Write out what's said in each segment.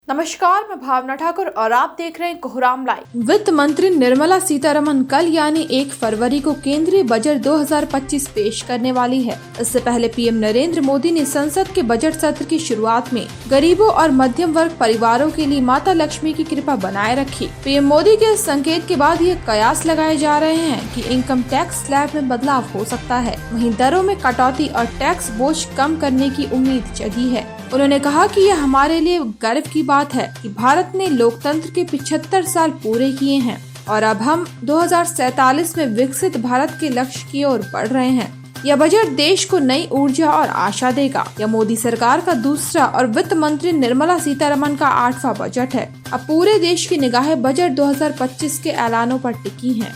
नमस्कार, मैं भावना ठाकुर और आप देख रहे हैं कोहराम लाइव। वित्त मंत्री निर्मला सीतारमण कल यानी 1 फरवरी को केंद्रीय बजट 2025 पेश करने वाली है। इससे पहले पीएम नरेंद्र मोदी ने संसद के बजट सत्र की शुरुआत में गरीबों और मध्यम वर्ग परिवारों के लिए माता लक्ष्मी की कृपा बनाए रखी। पीएम मोदी के इस संकेत के बाद ये कयास लगाए जा रहे हैं कि इनकम टैक्स स्लैब में बदलाव हो सकता है। वहीं दरों में कटौती और टैक्स बोझ कम करने की उम्मीद जगी है। उन्होंने कहा कि यह हमारे लिए गर्व की बात है कि भारत ने लोकतंत्र के 75 साल पूरे किए हैं और अब हम 2047 में विकसित भारत के लक्ष्य की ओर बढ़ रहे हैं। यह बजट देश को नई ऊर्जा और आशा देगा। यह मोदी सरकार का दूसरा और वित्त मंत्री निर्मला सीतारमण का 8वां बजट है। अब पूरे देश की निगाहें बजट 2025 के ऐलानों पर टिकी हैं।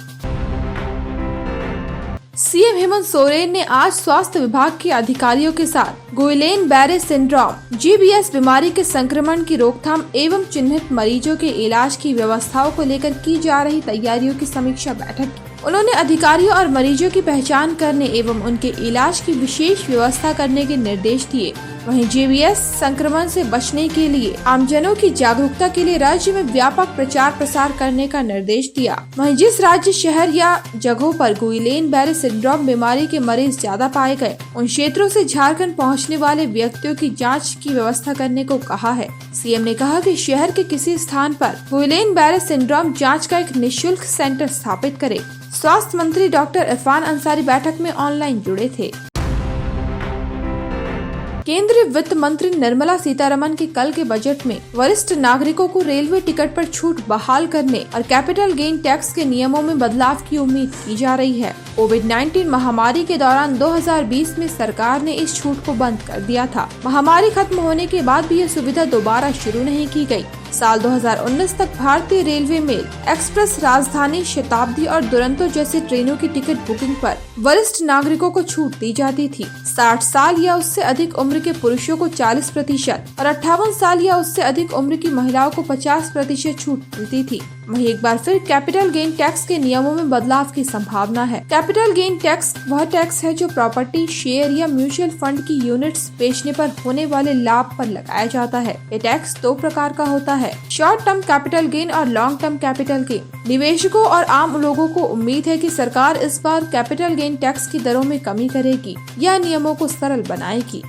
सीएम हेमंत सोरेन ने आज स्वास्थ्य विभाग के अधिकारियों के साथ गुइलेन-बैरे सिंड्रोम GBS बीमारी के संक्रमण की रोकथाम एवं चिन्हित मरीजों के इलाज की व्यवस्थाओं को लेकर की जा रही तैयारियों की समीक्षा बैठक की। उन्होंने अधिकारियों और मरीजों की पहचान करने एवं उनके इलाज की विशेष व्यवस्था करने के निर्देश दिए। वहीं GBS संक्रमण से बचने के लिए आमजनों की जागरूकता के लिए राज्य में व्यापक प्रचार प्रसार करने का निर्देश दिया। वहीं जिस राज्य, शहर या जगहों पर गुइलेन-बैरे सिंड्रोम बीमारी के मरीज ज्यादा पाए गए, उन क्षेत्रों से झारखंड पहुंचने वाले व्यक्तियों की जांच की व्यवस्था करने को कहा है। सीएम ने कहा कि शहर के किसी स्थान पर गुइलेन-बैरे सिंड्रोम जाँच का एक निःशुल्क सेंटर स्थापित करे। स्वास्थ्य मंत्री डॉक्टर इरफान अंसारी बैठक में ऑनलाइन जुड़े थे। केंद्रीय वित्त मंत्री निर्मला सीतारमण के कल के बजट में वरिष्ठ नागरिकों को रेलवे टिकट पर छूट बहाल करने और कैपिटल गेन टैक्स के नियमों में बदलाव की उम्मीद की जा रही है। कोविड-19 महामारी के दौरान 2020 में सरकार ने इस छूट को बंद कर दिया था। महामारी खत्म होने के बाद भी यह सुविधा दोबारा शुरू नहीं की गई। साल 2019 तक भारतीय रेलवे मेल, एक्सप्रेस, राजधानी, शताब्दी और दुरंतो जैसी ट्रेनों की टिकट बुकिंग पर वरिष्ठ नागरिकों को छूट दी जाती थी। 60 साल या उससे अधिक उम्र के पुरुषों को 40% और 58 साल या उससे अधिक उम्र की महिलाओं को 50% छूट मिलती थी। वहीं एक बार फिर कैपिटल गेन टैक्स के नियमों में बदलाव की संभावना है। कैपिटल गेन टैक्स वह टैक्स है जो प्रॉपर्टी, शेयर या म्यूचुअल फंड की यूनिट्स बेचने पर होने वाले लाभ पर लगाया जाता है। ये टैक्स 2 प्रकार का होता है, शॉर्ट टर्म कैपिटल गेन और लॉन्ग टर्म कैपिटल गेन। निवेशकों और आम लोगों को उम्मीद है कि सरकार इस बार कैपिटल गेन टैक्स की दरों में कमी करेगी या नियमों को सरल बनाएगी।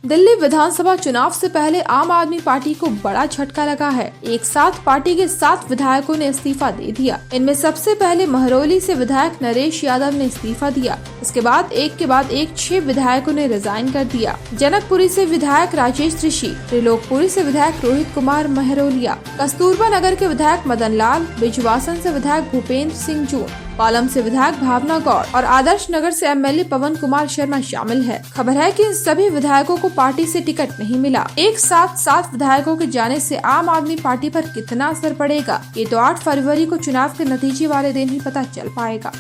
दिल्ली विधानसभा चुनाव से पहले आम आदमी पार्टी को बड़ा झटका लगा है। एक साथ पार्टी के 7 विधायकों ने इस्तीफा दे दिया। इनमें सबसे पहले महरौली से विधायक नरेश यादव ने इस्तीफा दिया। इसके बाद एक के बाद एक 6 विधायकों ने रिजाइन कर दिया। जनकपुरी से विधायक राजेश ऋषि, त्रिलोकपुरी से विधायक रोहित कुमार महरौलिया, कस्तूरबा नगर के विधायक मदन लाल, बिजवासन से विधायक भूपेंद्र सिंह जून, पालम से विधायक भावना गौड़ और आदर्श नगर से MLA पवन कुमार शर्मा शामिल है। खबर है कि इन सभी विधायकों को पार्टी से टिकट नहीं मिला। एक साथ 7 विधायकों के जाने से आम आदमी पार्टी पर कितना असर पड़ेगा, ये तो 8 फरवरी को चुनाव के नतीजे वाले दिन ही पता चल पाएगा।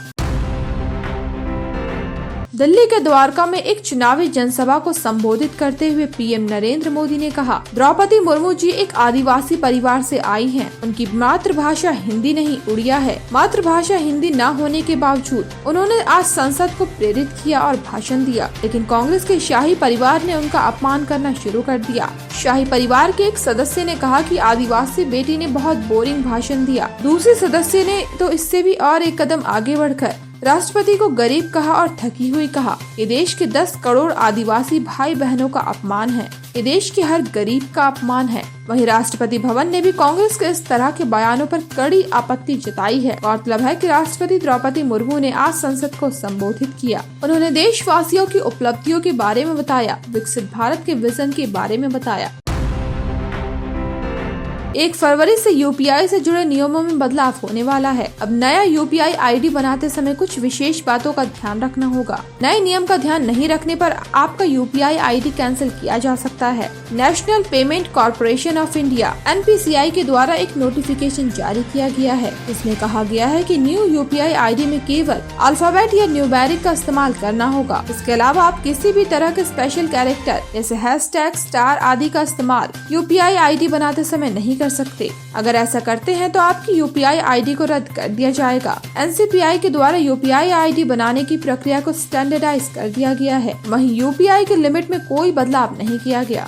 दिल्ली के द्वारका में एक चुनावी जनसभा को संबोधित करते हुए पीएम नरेंद्र मोदी ने कहा, द्रौपदी मुर्मू जी एक आदिवासी परिवार से आई हैं। उनकी मातृभाषा हिंदी नहीं, उड़िया है। मातृभाषा हिंदी न होने के बावजूद उन्होंने आज संसद को प्रेरित किया और भाषण दिया, लेकिन कांग्रेस के शाही परिवार ने उनका अपमान करना शुरू कर दिया। शाही परिवार के एक सदस्य ने कहा कि आदिवासी बेटी ने बहुत बोरिंग भाषण दिया। दूसरे सदस्य ने तो इससे भी और एक कदम आगे बढ़कर राष्ट्रपति को गरीब कहा और थकी हुई कहा। ये देश के 10 करोड़ आदिवासी भाई बहनों का अपमान है। ये देश के हर गरीब का अपमान है। वहीं राष्ट्रपति भवन ने भी कांग्रेस के इस तरह के बयानों पर कड़ी आपत्ति जताई है। गौरतलब है कि राष्ट्रपति द्रौपदी मुर्मू ने आज संसद को संबोधित किया। उन्होंने देशवासियों की उपलब्धियों के बारे में बताया, विकसित भारत के विजन के बारे में बताया। 1 फरवरी से यूपीआई से जुड़े नियमों में बदलाव होने वाला है। अब नया यूपीआई आईडी बनाते समय कुछ विशेष बातों का ध्यान रखना होगा। नए नियम का ध्यान नहीं रखने पर आपका यूपीआई आईडी कैंसिल किया जा सकता है। National payment corporation of India NPCI के द्वारा एक नोटिफिकेशन जारी किया गया है। इसमें कहा गया है कि न्यू यूपीआई आईडी में केवल अल्फाबेट या न्यूमेरिक का इस्तेमाल करना होगा। इसके अलावा आप किसी भी तरह के स्पेशल कैरेक्टर जैसे हैशटैग, स्टार आदि का इस्तेमाल यूपीआई आईडी बनाते समय नहीं कर सकते। अगर ऐसा करते हैं तो आपकी यूपीआई आईडी को रद्द कर दिया जाएगा। NCPI के द्वारा यूपीआई आईडी बनाने की प्रक्रिया को स्टैंडर्डाइज कर दिया गया है। वहीं यूपीआई के लिमिट में कोई बदलाव नहीं किया गया।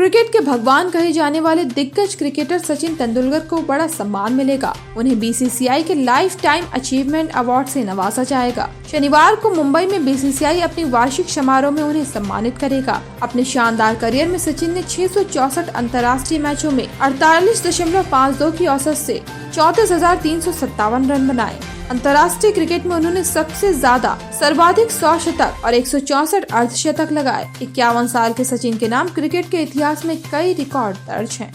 क्रिकेट के भगवान कहे जाने वाले दिग्गज क्रिकेटर सचिन तेंदुलकर को बड़ा सम्मान मिलेगा। उन्हें बीसीसीआई के लाइफ टाइम अचीवमेंट अवार्ड से नवाजा जाएगा। शनिवार को मुंबई में बीसीसीआई अपनी वार्षिक समारोह में उन्हें सम्मानित करेगा। अपने शानदार करियर में सचिन ने 664 अंतर्राष्ट्रीय मैचों में 48.52 की औसत से 34,357 रन बनाए। अंतर्राष्ट्रीय क्रिकेट में उन्होंने सबसे ज्यादा सर्वाधिक 100 शतक और 164 अर्धशतक लगाए। 51 साल के सचिन के नाम क्रिकेट के इतिहास में कई रिकॉर्ड दर्ज हैं।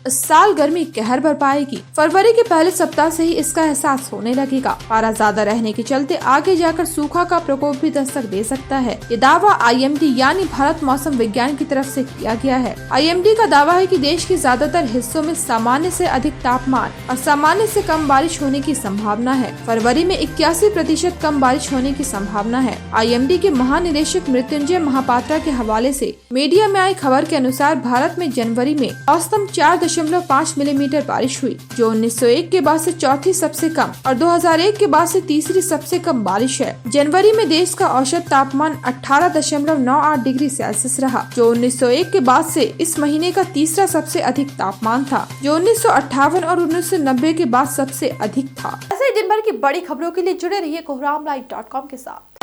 इस साल गर्मी कहर बरपाएगी। फरवरी के पहले सप्ताह से ही इसका एहसास होने लगेगा। पारा ज्यादा रहने के चलते आगे जाकर सूखा का प्रकोप भी दस्तक दे सकता है। ये दावा आईएमडी यानी भारत मौसम विज्ञान की तरफ से किया गया है। आईएमडी का दावा है कि देश के ज्यादातर हिस्सों में सामान्य से अधिक तापमान और सामान्य से कम बारिश होने की संभावना है। फरवरी में 81% कम बारिश होने की संभावना है। आईएमडी के महानिदेशक मृत्युंजय महापात्रा के हवाले से मीडिया में आई खबर के अनुसार भारत में जनवरी में औसतन 4.5 मिलीमीटर बारिश हुई, जो 1901 के बाद से चौथी सबसे कम और 2001 के बाद से तीसरी सबसे कम बारिश है। जनवरी में देश का औसत तापमान 18.98 डिग्री सेल्सियस रहा, जो 1901 के बाद से इस महीने का तीसरा सबसे अधिक तापमान था, जो 1958 और 1990 के बाद सबसे अधिक था। ऐसे दिन भर की बड़ी खबरों के लिए जुड़े रहिए कोहरामलाइव.com के साथ।